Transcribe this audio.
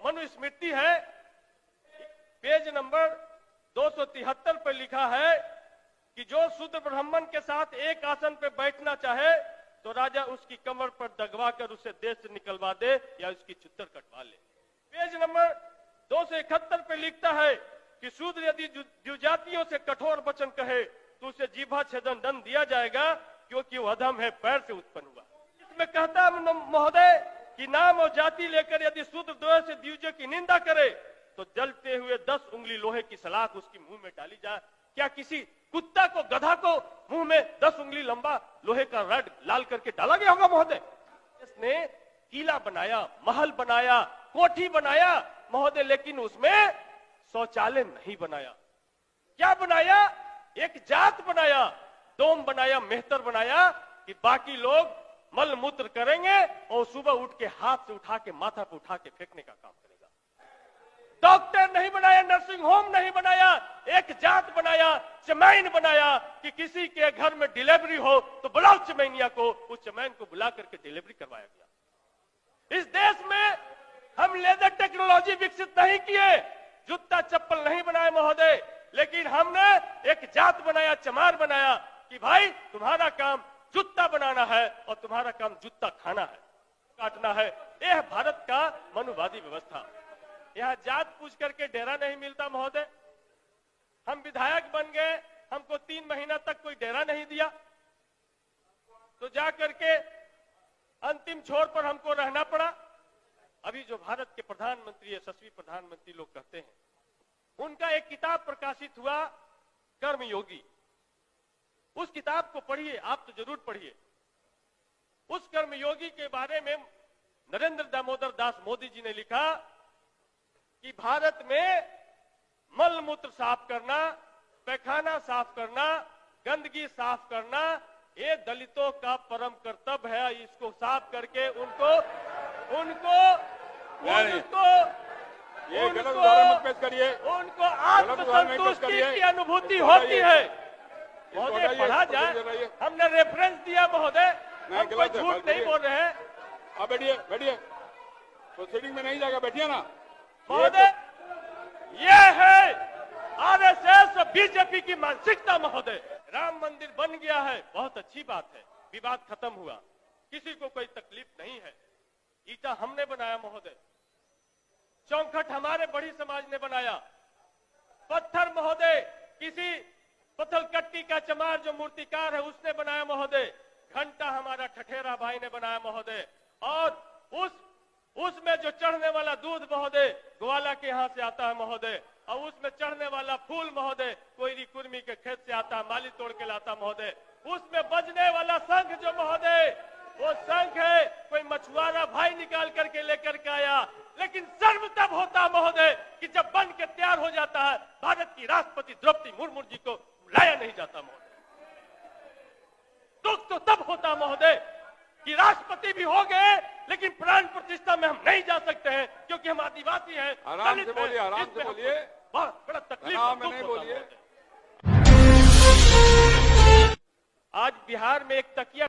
मनुस्मृति है, page number 273 पर लिखा है कि जो शूद्र ब्राह्मण के साथ एक आसन पर बैठना चाहे तो राजा उसकी कमर पर दगवा कर उसे देश से निकलवा दे या उसकी चुत्तर कटवा ले। पेज नंबर 271 पे लिखता है कि शूद्र यदि द्विजातियों से कठोर वचन कहे तो उसे जीभा छेदन दंड दिया जाएगा, क्योंकि वो अधम है, पैर से उत्पन्न हुआ। इसमें कहता है महोदय कि नाम और जाति लेकर यदि शूद्र द्वय से द्विजों की निंदा करे तो जलते हुए 10 उंगली लोहे की सलाख उसकी मुंह में डाली जाए। क्या किसी कुत्ता को, गधा को मुंह में 10 उंगली लंबा लोहे का रड लाल करके डाला गया होगा महोदय? इसने किला बनाया, महल बनाया, कोठी बनाया महोदय, लेकिन उसमें शौचालय नहीं बनाया। क्या बनाया? एक जात बनाया, डोम बनाया, मेहतर बनाया कि बाकी लोग मल मूत्र करेंगे और सुबह उठ के हाथ से उठा के माथा पे उठा के फेंकने का काम करेगा। डॉक्टर नहीं बनाया, नर्सिंग होम नहीं बनाया, एक जात बनाया, चमैन बनाया कि किसी के घर में डिलीवरी हो तो बुलाओ चमैनिया को, उस चमैन को बुला करके डिलीवरी करवाया गया। इस देश में हम लेदर टेक्नोलॉजी विकसित नहीं किए, जूता चप्पल नहीं बनाए महोदय, लेकिन हमने एक जात बनाया, चमार बनाया कि भाई तुम्हारा काम जूता बनाना है और तुम्हारा काम जूता खाना है, काटना है। यह भारत का मनुवादी व्यवस्था। यहाँ जात पूछ करके डेरा नहीं मिलता महोदय। हम विधायक बन गए, हमको 3 महीना तक कोई डेरा नहीं दिया, तो जा करके अंतिम छोर पर हमको रहना पड़ा। अभी जो भारत के प्रधानमंत्री, यशस्वी प्रधानमंत्री लोग कहते हैं, उनका एक किताब प्रकाशित हुआ, कर्मयोगी। उस किताब को पढ़िए, आप तो जरूर पढ़िए। उस कर्मयोगी के बारे में नरेंद्र दामोदर दास मोदी जी ने लिखा कि भारत में मल मूत्र साफ करना, पैखाना साफ करना, गंदगी साफ करना, ये दलितों का परम कर्तव्य है। इसको साफ करके उनको आत्मसंतुष्टि की अनुभूति होती है। महोदय पढ़ा जाए, हमने रेफरेंस दिया महोदय, हम कोई झूठ नहीं बोल रहे हैं। आप बैठिए, प्रोसीडिंग में नहीं जाएगा, बैठिए ना महोदय। ये है आरएसएस और बीजेपी की मानसिकता महोदय। राम मंदिर बन गया है, बहुत अच्छी बात है, विवाद खत्म हुआ, किसी को कोई तकलीफ नहीं है। ईटा हमने बनाया महोदय, चौखट हमारे बड़ी समाज ने बनाया, पत्थर महोदय किसी पत्थलकट्टी का चमार जो मूर्तिकार है उसने बनाया महोदय, घंटा हमारा ठठेरा भाई ने बनाया महोदय, और उसमें जो चढ़ने वाला दूध महोदय ग्वाला के यहाँ से आता है महोदय, और उसमें चढ़ने वाला फूल महोदय कोयरी कुर्मी के खेत से आता है, माली तोड़ के लाता महोदय। उसमें बजने वाला शंख जो महोदय, वो शंख है कोई मछुआरा भाई निकाल करके लेकर के आया। लेकिन सर्व तब होता महोदय कि जब बन के तैयार हो जाता है, भारत की राष्ट्रपति द्रौपदी मुर्मू जी को लाया नहीं जाता महोदय। दुख तो तब होता महोदय कि राष्ट्रपति भी हो गए, लेकिन प्राण प्रतिष्ठा में हम नहीं जा सकते हैं, क्योंकि हम आदिवासी हैं। आराम से बोलिए, आराम से बोलिए, बहुत बड़ा तकलीफ नहीं बोलिए। आज बिहार में एक तकिया